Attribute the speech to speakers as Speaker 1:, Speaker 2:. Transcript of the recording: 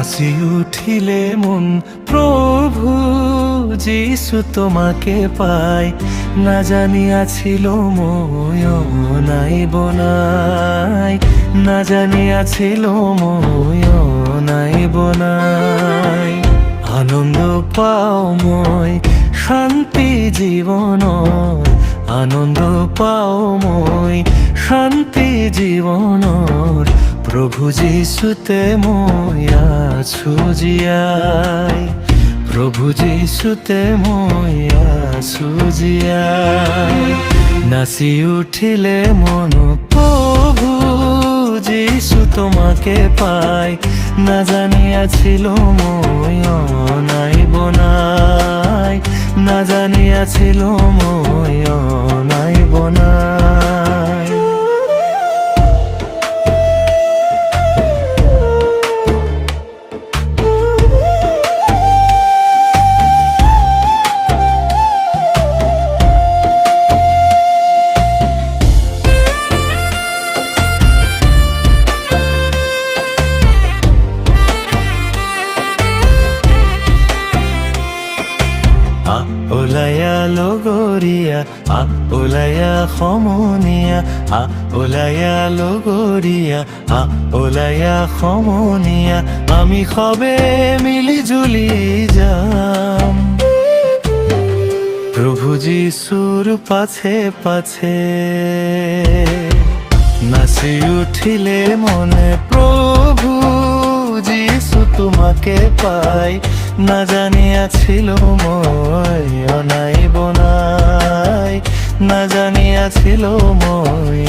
Speaker 1: নাচি উঠিলে মন প্রভু যিশু তোমাকে পাই, না জানিয়াছিল মই নাইব নাই, না জানিয়াছিল মই নাইব নাই। আনন্দ পাও মই শান্তি জীবন, আনন্দ পাও মই শান্তি জীবনৰ, প্রভু যিশুতে মই আছো জীয়াই, প্রভু যিশুতে মই আছো জীয়াই। নাচি উঠিলে মন প্রভু যিশু তোমাকে পাই, না জানিয়াছিল মই নাইব নাই, না জানিয়াছিল মই নাইব নাই। ওলায়া লগরিয়া ওলায়া সমনিয়া, ওলায়া লগরিয়া ওলায়া সমনিয়া, আমি সবে মিলি জুলি যাম প্রভু যিশুর পাছে পাছে। নাচি উঠিলে মনে প্রভু যিশু তোমাকে পাই, না জানিয়াছিল মই নাইব নাই, না জানিয়াছিল মই